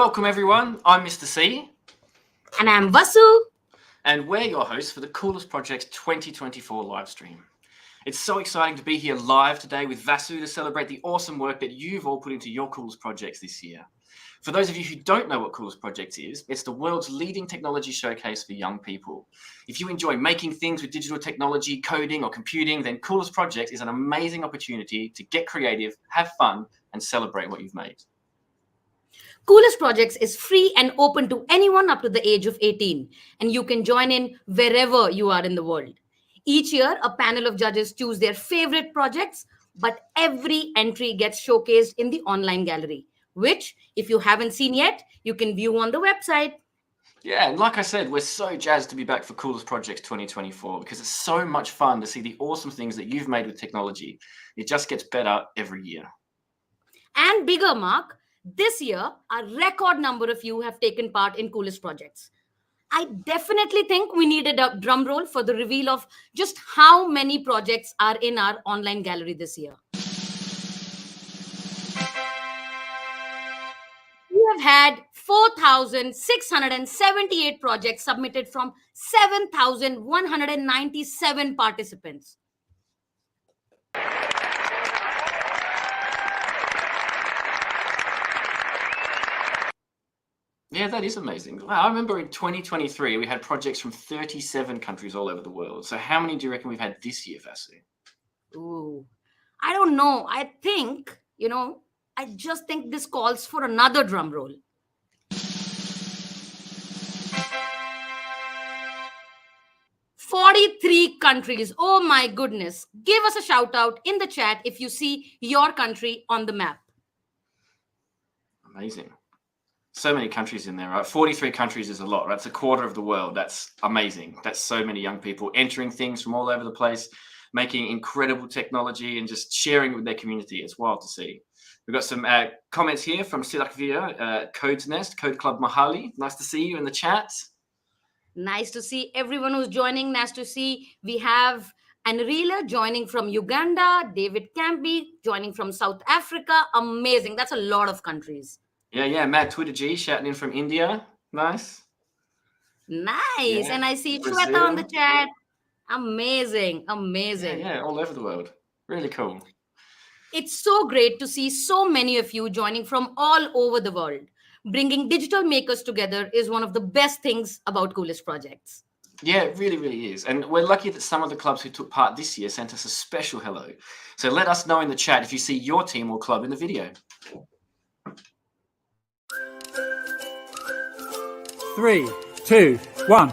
Welcome everyone, I'm Mr C. And I'm Vasu. And we're your hosts for the Coolest Projects 2024 live stream. It's so exciting to be here live today with Vasu to celebrate the awesome work that you've all put into your Coolest Projects this year. For those of you who don't know what Coolest Projects is, it's the world's leading technology showcase for young people. If you enjoy making things with digital technology, coding or computing, then Coolest Projects is an amazing opportunity to get creative, have fun and celebrate what you've made. Coolest Projects is free and open to anyone up to the age of 18, and you can join in wherever you are in the world. Each year, a panel of judges choose their favorite projects, but every entry gets showcased in the online gallery, which, if you haven't seen yet, you can view on the website. Yeah, and like I said, we're so jazzed to be back for Coolest Projects 2024 because it's so much fun to see the awesome things that you've made with technology. It just gets better every year. And bigger, Mark, this year, a record number of you have taken part in Coolest Projects. I definitely think we needed a drum roll for the reveal of just how many projects are in our online gallery this year. We have had 4,678 projects submitted from 7,197 participants. Yeah, that is amazing. Wow, I remember in 2023, we had projects from 37 countries all over the world. So how many do you reckon we've had this year, Vasu? Ooh, I don't know. I just think this calls for another drum roll. 43 countries. Oh my goodness. Give us a shout out in the chat if you see your country on the map. Amazing. So many countries in there, right? 43 countries is a lot, right? It's a quarter of the world. That's amazing. That's so many young people entering things from all over the place, making incredible technology and just sharing it with their community. It's wild to see. We've got some comments here from Silakvia, Code's Nest, Code Club Mahali. Nice to see you in the chat. Nice to see everyone who's joining. Nice to see. We have Anrila joining from Uganda, David Campy joining from South Africa. Amazing. That's a lot of countries. Yeah. Matt Twitter G shouting in from India. Nice. Yeah. And I see Shweta on the chat. Amazing. Yeah, all over the world. Really cool. It's so great to see so many of you joining from all over the world. Bringing digital makers together is one of the best things about Coolest Projects. Yeah, it really, really is. And we're lucky that some of the clubs who took part this year sent us a special hello. So let us know in the chat if you see your team or club in the video. 3, 2, 1.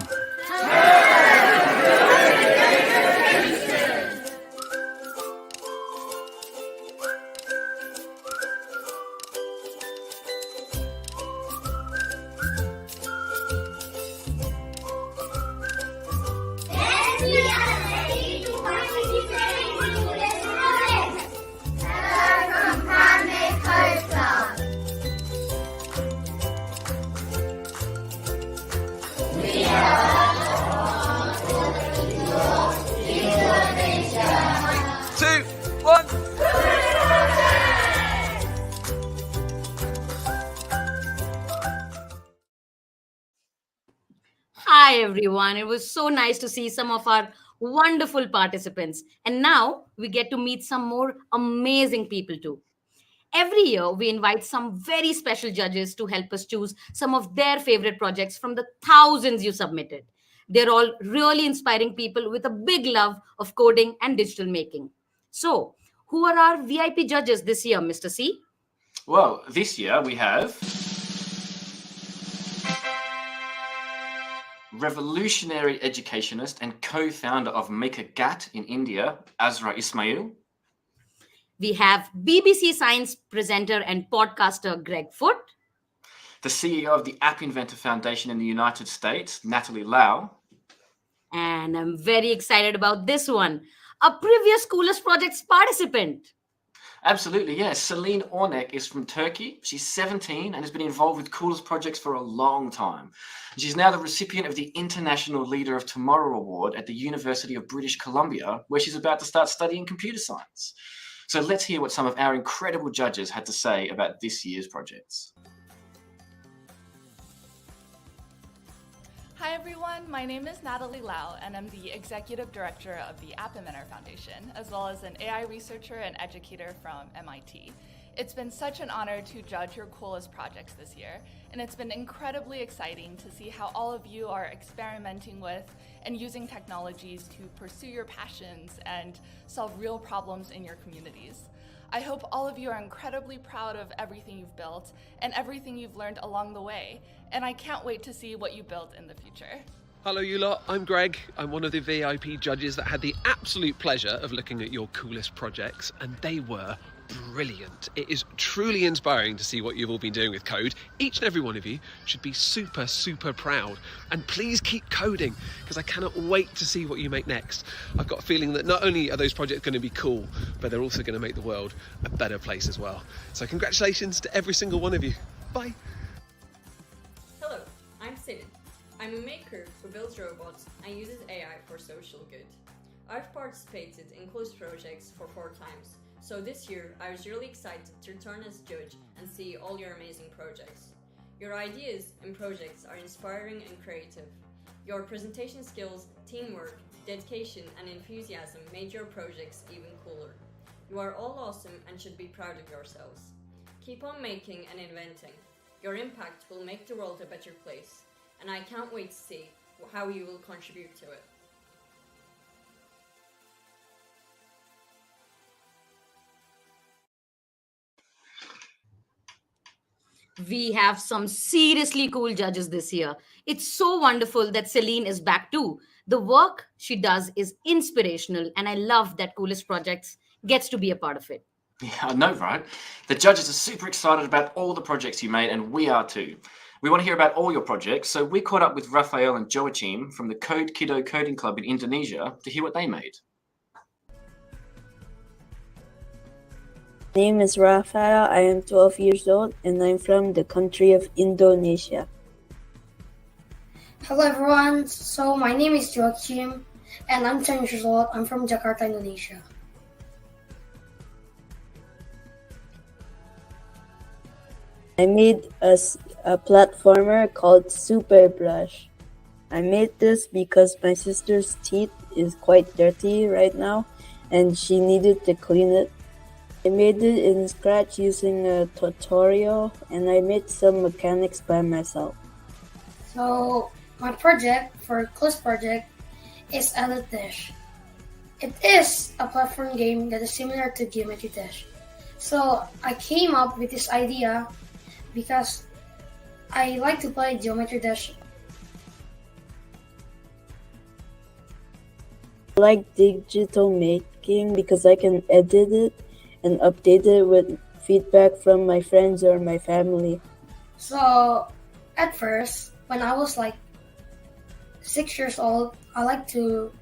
Hi, everyone. It was so nice to see some of our wonderful participants. And now we get to meet some more amazing people too. Every year, we invite some very special judges to help us choose some of their favorite projects from the thousands you submitted. They're all really inspiring people with a big love of coding and digital making. So, who are our VIP judges this year, Mr. C? Well, this year we have revolutionary educationist and co-founder of MakerGat in India, Azra Ismail. We have BBC Science presenter and podcaster Greg Foote. The CEO of the App Inventor Foundation in the United States, Natalie Lau. And I'm very excited about this one, a previous Coolest Projects participant. Absolutely, yes. Celine Ornek is from Turkey. She's 17 and has been involved with Coolest Projects for a long time. She's now the recipient of the International Leader of Tomorrow Award at the University of British Columbia, where she's about to start studying computer science. So let's hear what some of our incredible judges had to say about this year's projects. Hi everyone, my name is Natalie Lau and I'm the Executive Director of the App Inventor Foundation, as well as an AI researcher and educator from MIT. It's been such an honor to judge your coolest projects this year, and it's been incredibly exciting to see how all of you are experimenting with and using technologies to pursue your passions and solve real problems in your communities. I hope all of you are incredibly proud of everything you've built and everything you've learned along the way, and I can't wait to see what you build in the future. Hello you lot, I'm Greg. I'm one of the VIP judges that had the absolute pleasure of looking at your coolest projects, and they were brilliant. It is truly inspiring to see what you've all been doing with code. Each and every one of you should be super, super proud. And please keep coding, because I cannot wait to see what you make next. I've got a feeling that not only are those projects going to be cool, but they're also going to make the world a better place as well. So congratulations to every single one of you. Bye. Hello, I'm Sid. I'm a maker who builds robots and uses AI for social good. I've participated in close projects for 4 times, so this year I was really excited to return as judge and see all your amazing projects. Your ideas and projects are inspiring and creative. Your presentation skills, teamwork, dedication and enthusiasm made your projects even cooler. You are all awesome and should be proud of yourselves. Keep on making and inventing. Your impact will make the world a better place, and I can't wait to see how you will contribute to it. We have some seriously cool judges this year. It's so wonderful that Celine is back too. The work she does is inspirational, and I love that Coolest Projects gets to be a part of it. Yeah, I know, right? The judges are super excited about all the projects you made, and we are too. We want to hear about all your projects, so we caught up with Rafael and Joachim from the Code Kiddo Coding Club in Indonesia to hear what they made. My name is Rafael. I am 12 years old and I'm from the country of Indonesia. Hello everyone, so my name is Joachim and I'm 10 years old. I'm from Jakarta, Indonesia. I made a platformer called Super Brush. I made this because my sister's teeth is quite dirty right now and she needed to clean it. I made it in Scratch using a tutorial and I made some mechanics by myself. So my project for Close Project is Elite Dash. It is a platform game that is similar to Geometry Dash. So I came up with this idea because I like to play Geometry Dash. I like digital making because I can edit it and update it with feedback from my friends or my family. So at first, when I was like 6 years old, I like to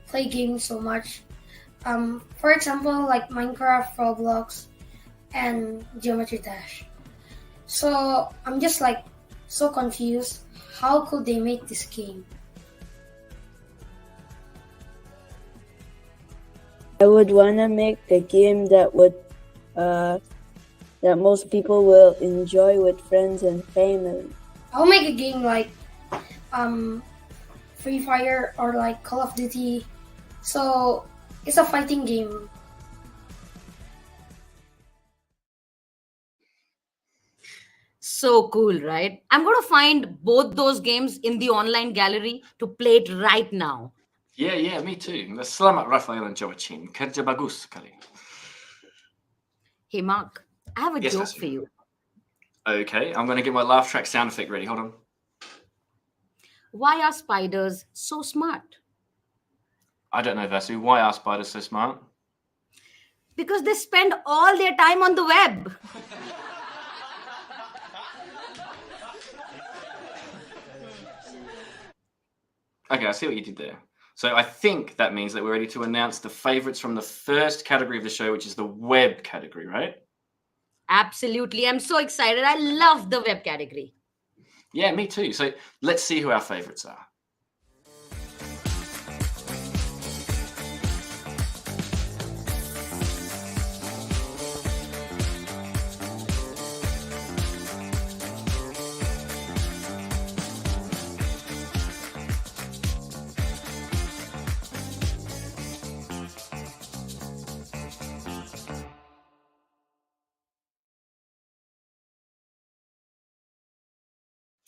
play games so much. For example, like Minecraft, Roblox, and Geometry Dash. So I'm just like so confused. How could they make this game? I would want to make a game that that most people will enjoy with friends and family. I'll make a game like Free Fire or like Call of Duty. So it's a fighting game. So cool, right? I'm going to find both those games in the online gallery to play it right now. Yeah, me too. Selamat Rafael and Joachim. Kerja bagus kali. Hey, Mark, I have a Yes, joke Vasu. for you. Okay, I'm going to get my laugh track sound effect ready. Hold on. Why are spiders so smart? I don't know, Vasu. Why are spiders so smart? Because they spend all their time on the web. Okay, I see what you did there. So I think that means that we're ready to announce the favorites from the first category of the show, which is the web category, right? Absolutely. I'm so excited. I love the web category. Yeah, me too. So let's see who our favorites are.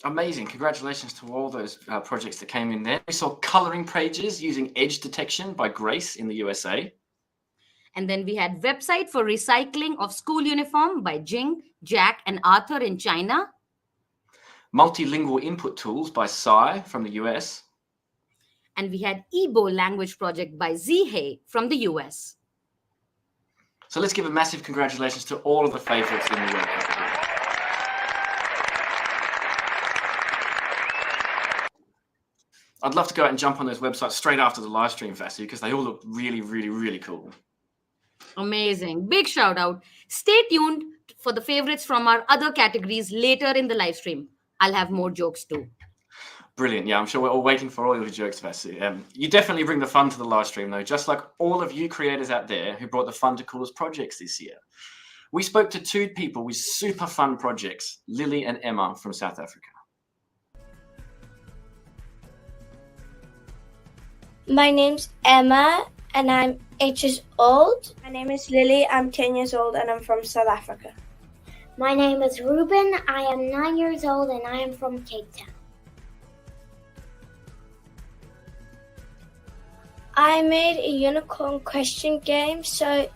Amazing. Congratulations to all those projects that came in there. We saw coloring pages using edge detection by Grace in the USA. And then we had website for recycling of school uniform by Jing, Jack, and Arthur in China. Multilingual input tools by Sai from the US. And we had Igbo language project by Zihei from the US. So let's give a massive congratulations to all of the favorites in the world. I'd love to go out and jump on those websites straight after the live stream, Vasu, because they all look really, really, really cool. Amazing. Big shout out. Stay tuned for the favorites from our other categories later in the live stream. I'll have more jokes too. Brilliant. Yeah, I'm sure we're all waiting for all your jokes, Vasu. You definitely bring the fun to the live stream, though, just like all of you creators out there who brought the fun to Coolest projects this year. We spoke to two people with super fun projects, Lily and Emma from South Africa. My name's Emma and I'm 8 years old. My name is Lily, I'm 10 years old and I'm from South Africa. My name is Ruben, I am 9 years old and I am from Cape Town. I made a unicorn question game, so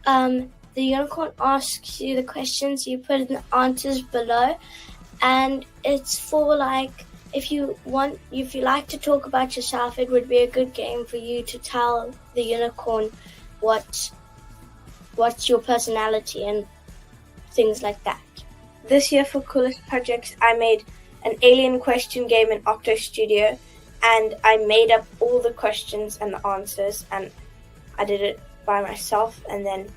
the unicorn asks you the questions, you put in the answers below, and it's for like, if you like to talk about yourself, it would be a good game for you to tell the unicorn what's your personality and things like that. This year for Coolest Projects, I made an alien question game in Octo Studio, and I made up all the questions and the answers, and I did it by myself, and then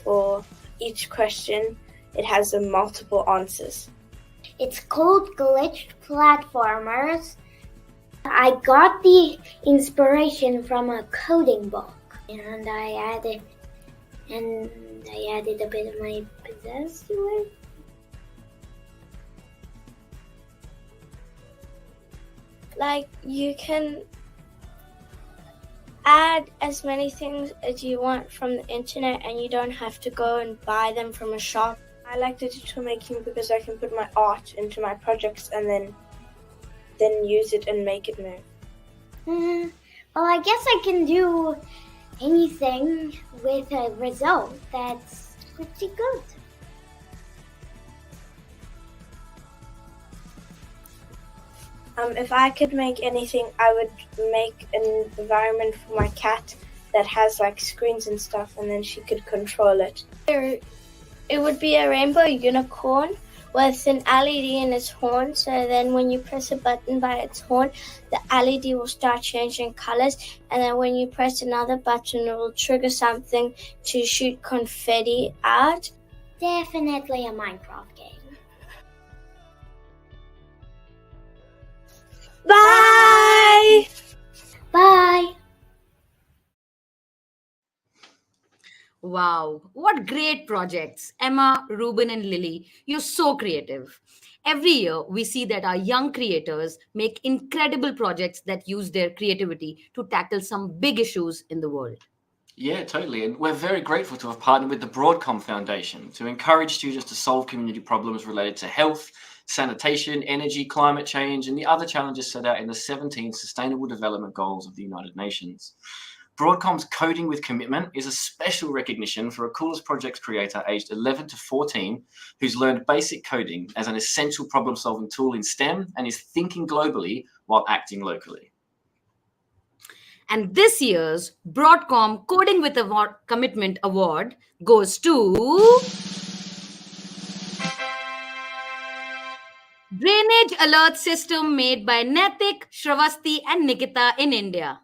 for each question, it has the multiple answers. It's called Glitched Platformers. I got the inspiration from a coding book, and I added a bit of my pizzazz to it. Like, you can add as many things as you want from the internet, and you don't have to go and buy them from a shop. I like digital making because I can put my art into my projects and then use it and make it move. Well, I guess I can do anything with a result that's pretty good. If I could make anything, I would make an environment for my cat that has like screens and stuff, and then she could control it. It would be a rainbow unicorn with an LED in its horn, so then when you press a button by its horn, the LED will start changing colors, and then when you press another button, it will trigger something to shoot confetti out. Definitely a Minecraft game. Bye! Bye! Wow, what great projects. Emma, Ruben, and Lily, you're so creative. Every year, we see that our young creators make incredible projects that use their creativity to tackle some big issues in the world. Yeah, totally. And we're very grateful to have partnered with the Broadcom Foundation to encourage students to solve community problems related to health, sanitation, energy, climate change, and the other challenges set out in the 17 Sustainable Development Goals of the United Nations. Broadcom's Coding with Commitment is a special recognition for a Coolest Projects creator aged 11 to 14 who's learned basic coding as an essential problem-solving tool in STEM and is thinking globally while acting locally. And this year's Broadcom Coding with Commitment Award goes to Drainage Alert System made by Naitik, Shravasti and Nikita in India.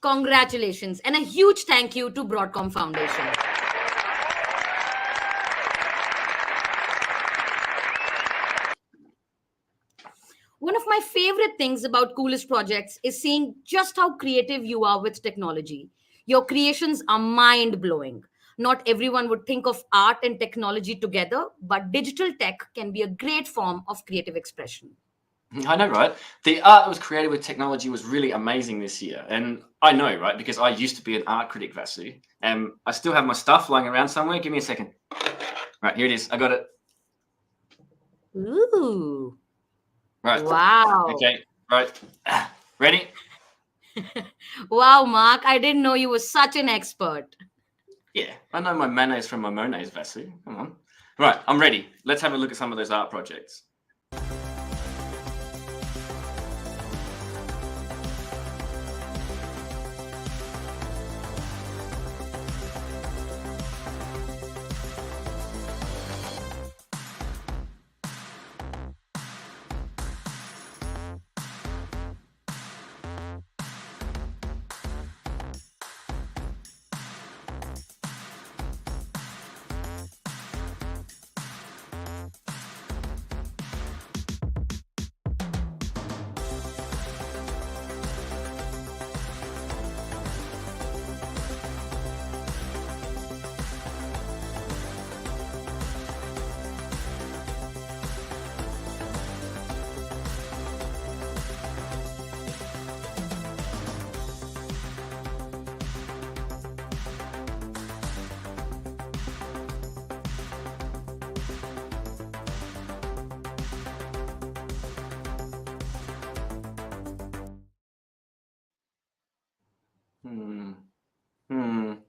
Congratulations and a huge thank you to Broadcom Foundation. One of my favorite things about Coolest Projects is seeing just how creative you are with technology. Your creations are mind blowing. Not everyone would think of art and technology together, but digital tech can be a great form of creative expression. I know, right? The art that was created with technology was really amazing this year. And I know, right? Because I used to be an art critic, Vasu. And I still have my stuff lying around somewhere. Give me a second. Right, here it is. I got it. Ooh. Right. Wow. Okay, right. Ready? Wow, Mark, I didn't know you were such an expert. Yeah, I know my mayonnaise from my mayonnaise, Vasu. Come on. Right, I'm ready. Let's have a look at some of those art projects.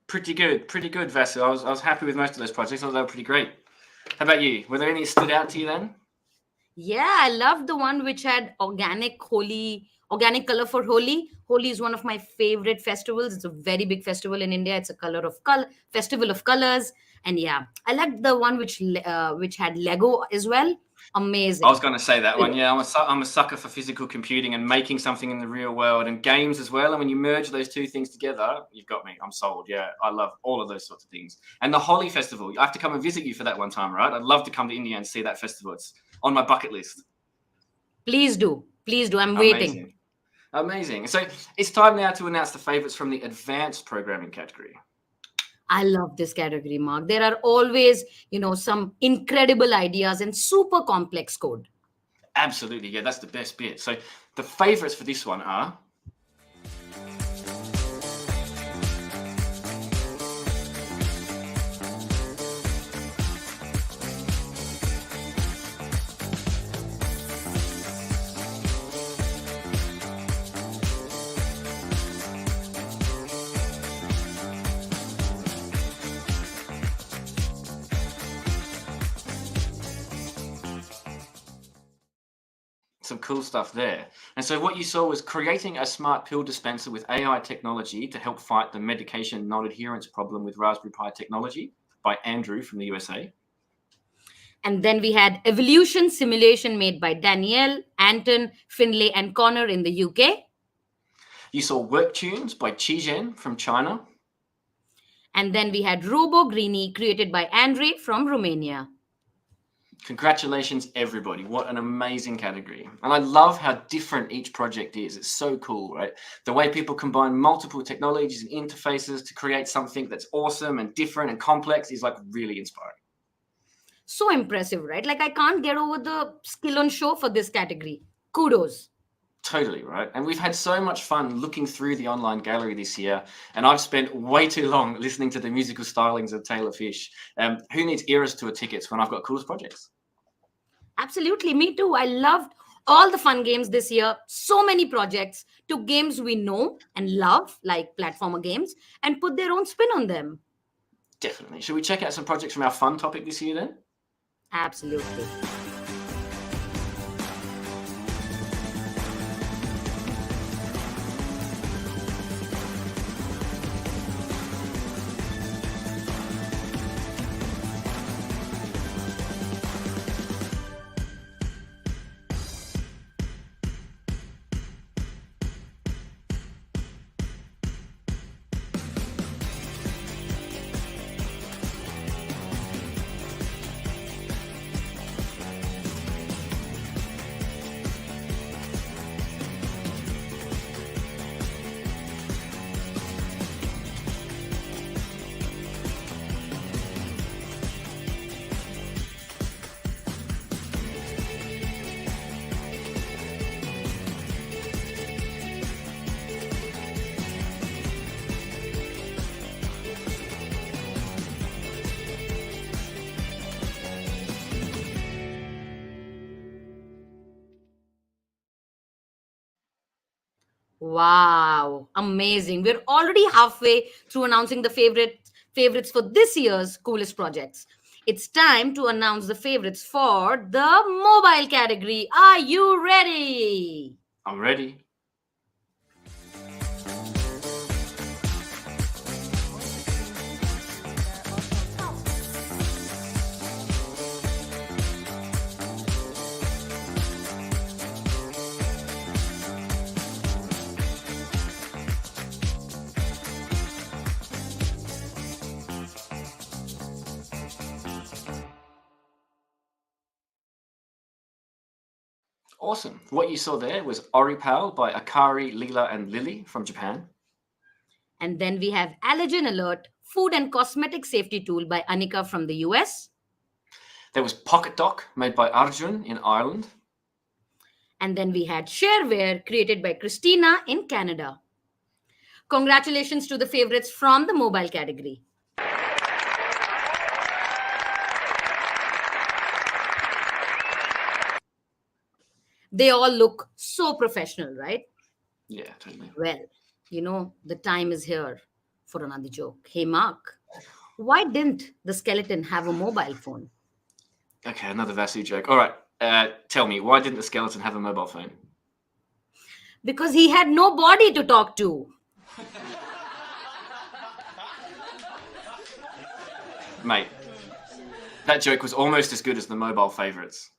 Pretty good, Vasu. I was happy with most of those projects. I thought they were pretty great. How about you? Were there any that stood out to you then? Yeah, I loved the one which had organic color for Holi. Holi is one of my favorite festivals. It's a very big festival in India. It's a festival of colors. And yeah, I liked the one which had Lego as well. Amazing. I was going to say that one. Yeah, I'm a sucker for physical computing and making something in the real world and games as well. And when you merge those two things together, you've got me. I'm sold. Yeah, I love all of those sorts of things. And the Holi Festival, I have to come and visit you for that one time, right? I'd love to come to India and see that festival. It's on my bucket list. Please do. I'm waiting. Amazing. So it's time now to announce the favorites from the advanced programming category. I love this category, Mark. There are always, some incredible ideas and super complex code. Absolutely. Yeah, that's the best bit. So the favorites for this one are... some cool stuff there. And so what you saw was creating a smart pill dispenser with AI technology to help fight the medication non-adherence problem with Raspberry Pi technology by Andrew from the USA. And then we had evolution simulation made by Danielle, Anton, Finlay, and Connor in the UK. You saw Work Tunes by Chizhen from China. And then we had Robo Greenie created by Andre from Romania. Congratulations, everybody. What an amazing category. And I love how different each project is. It's so cool, right? The way people combine multiple technologies and interfaces to create something that's awesome and different and complex is like really inspiring. So impressive, right? Like I can't get over the skill on show for this category. Kudos. Totally, right? And we've had so much fun looking through the online gallery this year. And I've spent way too long listening to the musical stylings of Taylor Fish. Who needs Eras Tour tickets when I've got Coolest Projects? Absolutely, me too. I loved all the fun games this year. So many projects took games we know and love, like platformer games, and put their own spin on them. Definitely. Should we check out some projects from our fun topic this year then? Absolutely. Wow, amazing. We're already halfway through announcing the favorites for this year's coolest projects. It's time to announce the favorites for the mobile category. Are you ready? I'm ready. Awesome. What you saw there was Oripal by Akari, Leela, and Lily from Japan. And then we have Allergen Alert, food and cosmetic safety tool by Anika from the US. There was Pocket Dock made by Arjun in Ireland. And then we had Shareware created by Christina in Canada. Congratulations to the favorites from the mobile category. They all look so professional, right? Yeah, totally. Well, the time is here for another joke. Hey, Mark, why didn't the skeleton have a mobile phone? Okay, another Vasu joke. All right, tell me, why didn't the skeleton have a mobile phone? Because he had no body to talk to. Mate, that joke was almost as good as the mobile favorites.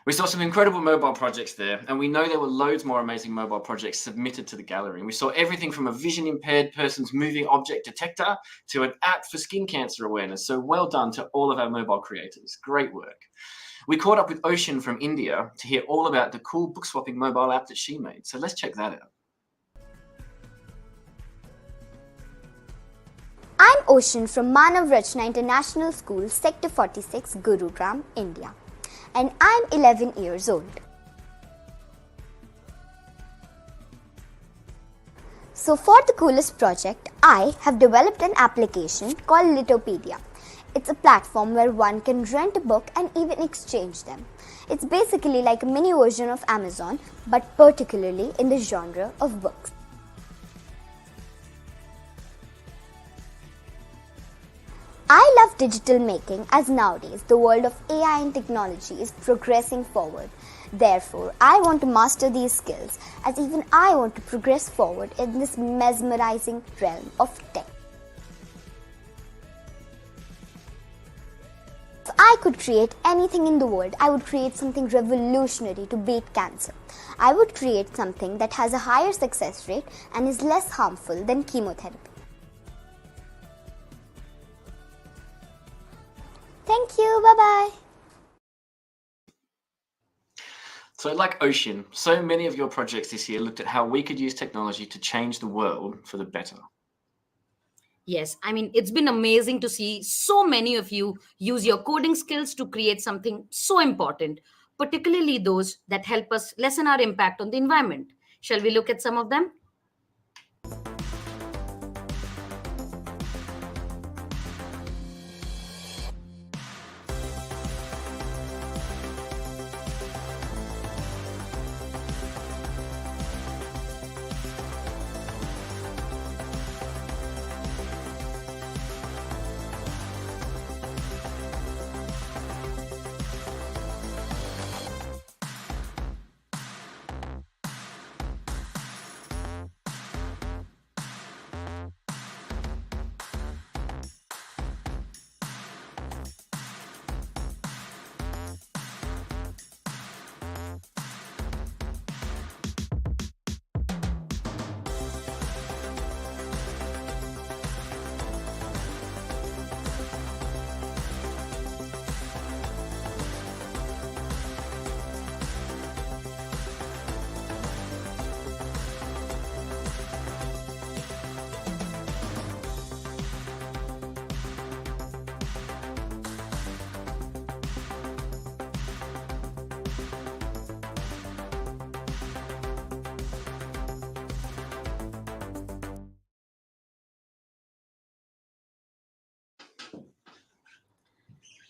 We saw some incredible mobile projects there, and we know there were loads more amazing mobile projects submitted to the gallery. And we saw everything from a vision-impaired person's moving object detector to an app for skin cancer awareness. So well done to all of our mobile creators. Great work. We caught up with Ocean from India to hear all about the cool book-swapping mobile app that she made. So let's check that out. I'm Ocean from Manav Rachna International School, Sector 46, Gurugram, India. And I'm 11 years old. So for the coolest project, I have developed an application called Litopedia. It's a platform where one can rent a book and even exchange them. It's basically like a mini version of Amazon, but particularly in the genre of books. I love digital making as nowadays the world of AI and technology is progressing forward. Therefore, I want to master these skills as even I want to progress forward in this mesmerizing realm of tech. If I could create anything in the world, I would create something revolutionary to beat cancer. I would create something that has a higher success rate and is less harmful than chemotherapy. Thank you. Bye-bye. So like Ocean, so many of your projects this year looked at how we could use technology to change the world for the better. Yes, it's been amazing to see so many of you use your coding skills to create something so important, particularly those that help us lessen our impact on the environment. Shall we look at some of them?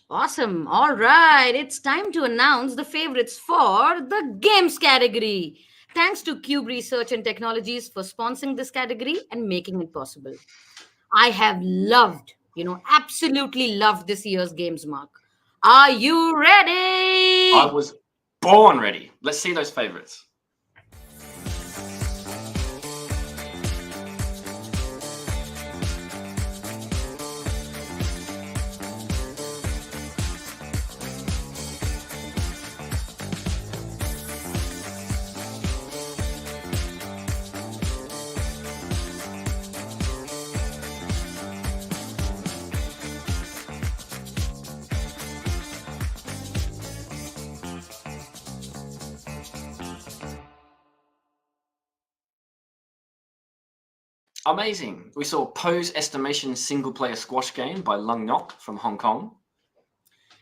Awesome. All right. It's time to announce the favorites for the games category. Thanks to Cube Research and Technologies for sponsoring this category and making it possible. I have loved, absolutely loved this year's games, Mark. Are you ready? I was born ready. Let's see those favorites. Amazing. We saw Pose Estimation single-player squash game by Lung Nok from Hong Kong.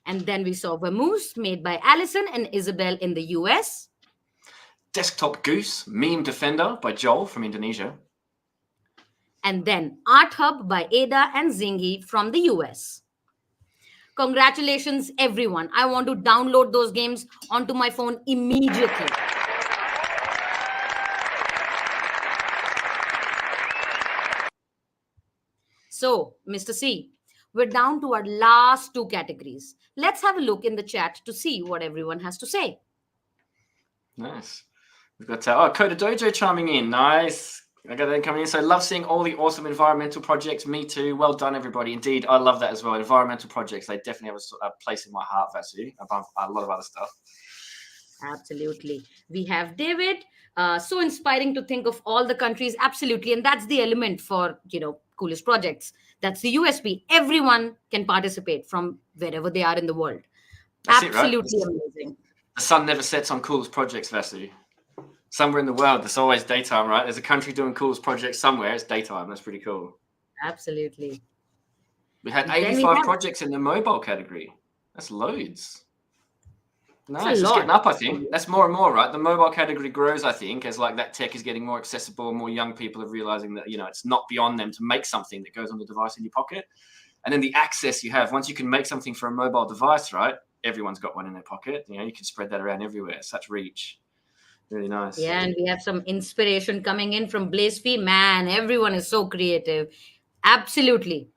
And then we saw Vamoose, made by Allison and Isabel in the US. Desktop Goose, Meme Defender by Joel from Indonesia. And then Art Hub by Ada and Zingy from the US. Congratulations, everyone. I want to download those games onto my phone immediately. So, Mr. C, we're down to our last two categories. Let's have a look in the chat to see what everyone has to say. Nice. We've got Coda Dojo chiming in. Nice. I got that coming in. So love seeing all the awesome environmental projects. Me too. Well done, everybody. Indeed, I love that as well. Environmental projects, they definitely have a place in my heart, Vasu, above a lot of other stuff. Absolutely. We have David. So inspiring to think of all the countries. Absolutely. And that's the element for, coolest projects. That's the USP. Everyone can participate from wherever they are in the world. That's Absolutely it, right? Amazing. The sun never sets on coolest projects, Vasu. Somewhere in the world, there's always daytime, right? There's a country doing coolest projects somewhere. It's daytime. That's pretty cool. Absolutely. We had 85 projects in the mobile category. That's loads. Nice. It's getting up, I think. That's more and more, right? The mobile category grows, I think, as that tech is getting more accessible and more young people are realizing that, it's not beyond them to make something that goes on the device in your pocket. And then the access you have, once you can make something for a mobile device, right? Everyone's got one in their pocket. You can spread that around everywhere. Such reach. Really nice. Yeah, and we have some inspiration coming in from Blaze Fee. Man, everyone is so creative. Absolutely.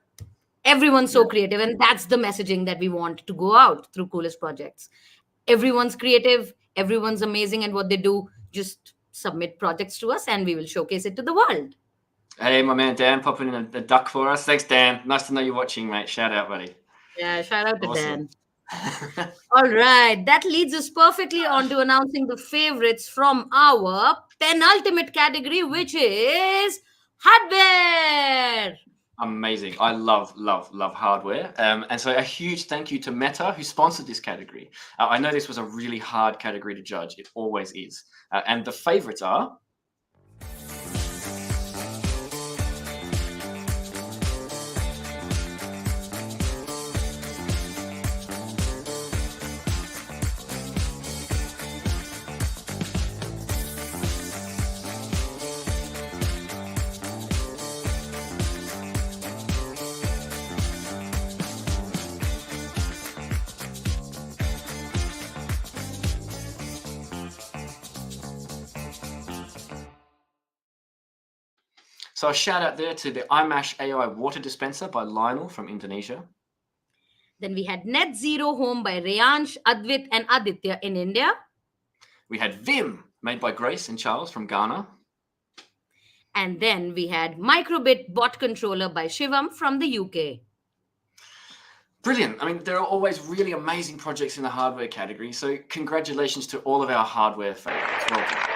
Everyone's so creative. And that's the messaging that we want to go out through Coolest Projects. Everyone's creative. Everyone's amazing at what they do. Just submit projects to us and we will showcase it to the world. Hey, my man Dan popping in a duck for us. Thanks, Dan. Nice to know you're watching, mate. Shout out, buddy. Yeah, shout out to Dan. All right, that leads us perfectly on to announcing the favorites from our penultimate category, which is hardware. Amazing. I love hardware. And so a huge thank you to Meta, who sponsored this category. I know this was a really hard category to judge. It always is. And the favorites are... So a shout out there to the iMash AI water dispenser by Lionel from Indonesia. Then we had Net Zero Home by Rayansh, Advit and Aditya in India. We had Vim, made by Grace and Charles from Ghana. And then we had Microbit Bot Controller by Shivam from the UK. Brilliant. I mean, there are always really amazing projects in the hardware category. So congratulations to all of our hardware favorites. Well done.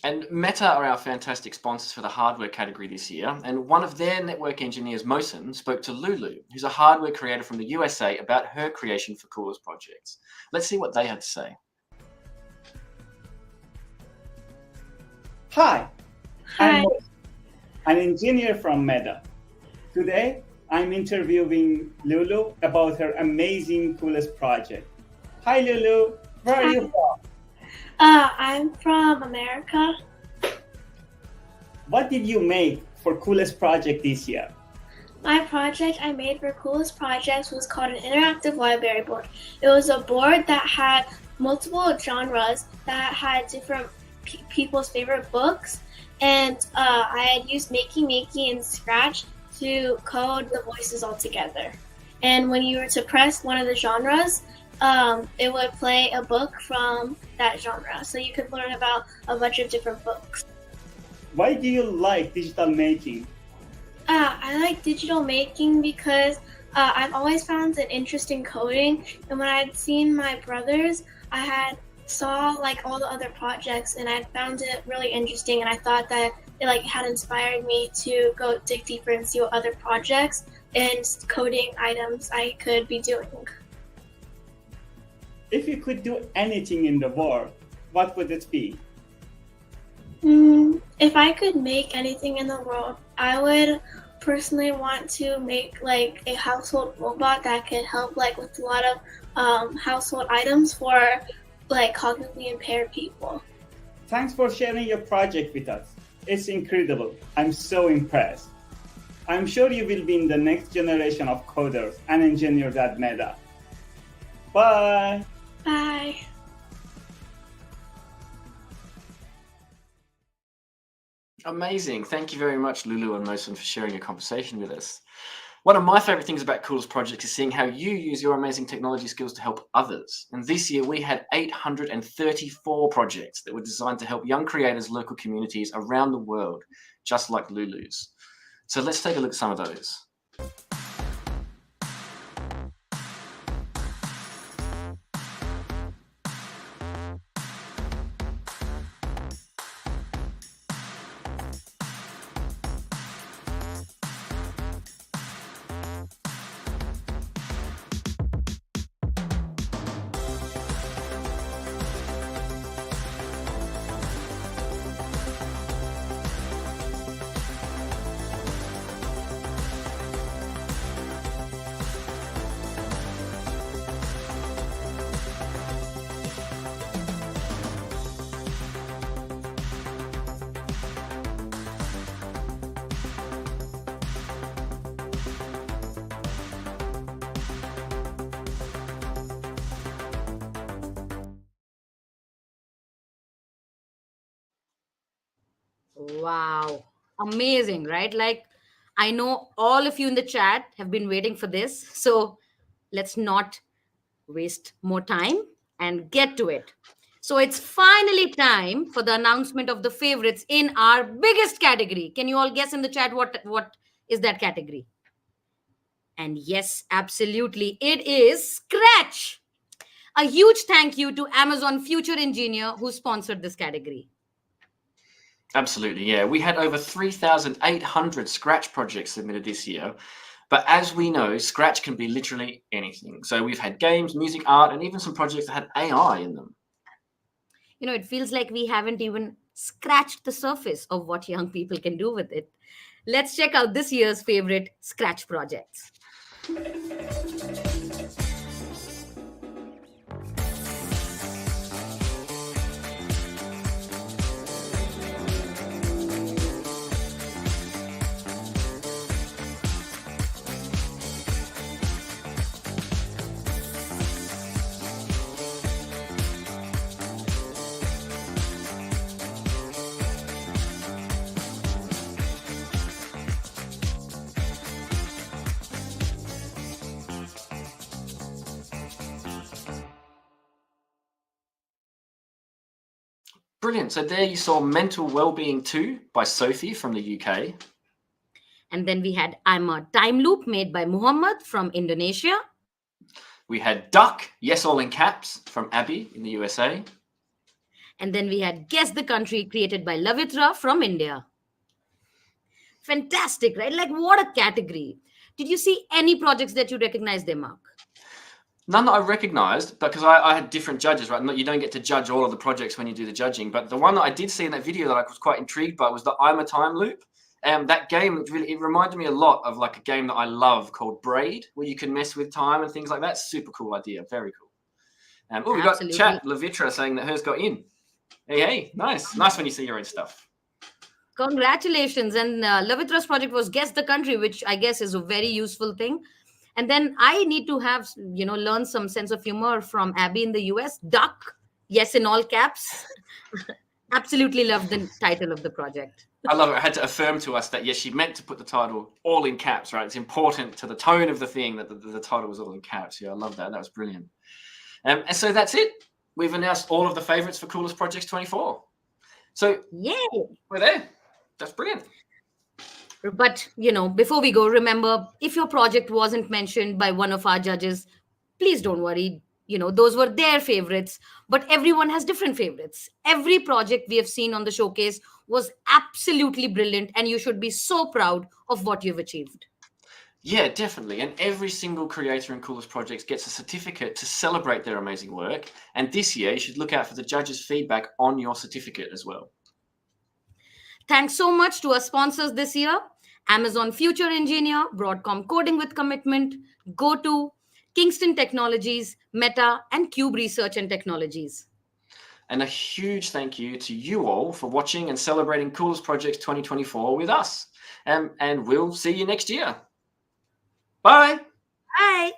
And Meta are our fantastic sponsors for the hardware category this year. And one of their network engineers, Mosen, spoke to Lulu, who's a hardware creator from the USA, about her creation for Coolest Projects. Let's see what they had to say. Hi. I'm an engineer from Meta. Today, I'm interviewing Lulu about her amazing Coolest project. Hi, Lulu. Where are you from? I'm from America. What did you make for Coolest project this year? My project I made for Coolest Projects was called an interactive library board. It was a board that had multiple genres that had different people's favorite books, and I had used Makey and Scratch to code the voices all together. And when you were to press one of the genres, it would play a book from that genre, so you could learn about a bunch of different books. Why do you like digital making? I like digital making because I've always found an interest in coding, and when I'd seen my brothers, I had saw like all the other projects, and I found it really interesting, and I thought that it like had inspired me to go dig deeper and see what other projects and coding items I could be doing. If you could do anything in the world, what would it be? If I could make anything in the world, I would personally want to make like a household robot that could help like with a lot of household items for like cognitively impaired people. Thanks for sharing your project with us. It's incredible. I'm so impressed. I'm sure you will be in the next generation of coders and engineers at Meta. Bye. Bye. Amazing. Thank you very much, Lulu and Mosen, for sharing your conversation with us. One of my favorite things about Coolest Projects is seeing how you use your amazing technology skills to help others. And this year we had 834 projects that were designed to help young creators, local communities around the world, just like Lulu's. So let's take a look at some of those. Wow. Amazing, right? Like, I know all of you in the chat have been waiting for this. So let's not waste more time and get to it. So it's finally time for the announcement of the favorites in our biggest category. Can you all guess in the chat what is that category? And yes, absolutely, it is Scratch. A huge thank you to Amazon Future Engineer who sponsored this category. Absolutely, yeah. We had over 3,800 Scratch projects submitted this year. But as we know, Scratch can be literally anything. So we've had games, music, art, and even some projects that had AI in them. You know, it feels like we haven't even scratched the surface of what young people can do with it. Let's check out this year's favorite Scratch projects. Brilliant. So there you saw Mental Wellbeing 2 by Sophie from the UK. And then we had I'm a Time Loop made by Muhammad from Indonesia. We had Duck, Yes All in Caps from Abby in the USA. And then we had Guess the Country created by Lavitra from India. Fantastic, right? Like, what a category. Did you see any projects that you recognize there, Mark? None that I recognized, because I had different judges, right? You don't get to judge all of the projects when you do the judging. But the one that I did see in that video that I was quite intrigued by was the I'm a Time Loop. That game, it reminded me a lot of like a game that I love called Braid, where you can mess with time and things like that. Super cool idea. Very cool. We got chat, Lavitra saying that hers got in. Hey, nice. Nice when you see your own stuff. Congratulations. And Lavitra's project was Guess the Country, which I guess is a very useful thing. And then I need to have, learn some sense of humor from Abby in the US. Duck, yes, in all caps. Absolutely love the title of the project. I love it. I had to affirm to us that, yes, she meant to put the title all in caps, right? It's important to the tone of the thing that the title was all in caps. Yeah, I love that. That was brilliant. And so that's it. We've announced all of the favorites for Coolest Projects 24. So yay, we're there. That's brilliant. But, before we go, remember, if your project wasn't mentioned by one of our judges, please don't worry. Those were their favorites, but everyone has different favorites. Every project we have seen on the showcase was absolutely brilliant, and you should be so proud of what you've achieved. Yeah, definitely. And every single creator in Coolest Projects gets a certificate to celebrate their amazing work. And this year, you should look out for the judges' feedback on your certificate as well. Thanks so much to our sponsors this year: Amazon Future Engineer, Broadcom Coding with Commitment, GoTo, Kingston Technologies, Meta, and Cube Research and Technologies. And a huge thank you to you all for watching and celebrating Coolest Projects 2024 with us. And we'll see you next year. Bye. Bye.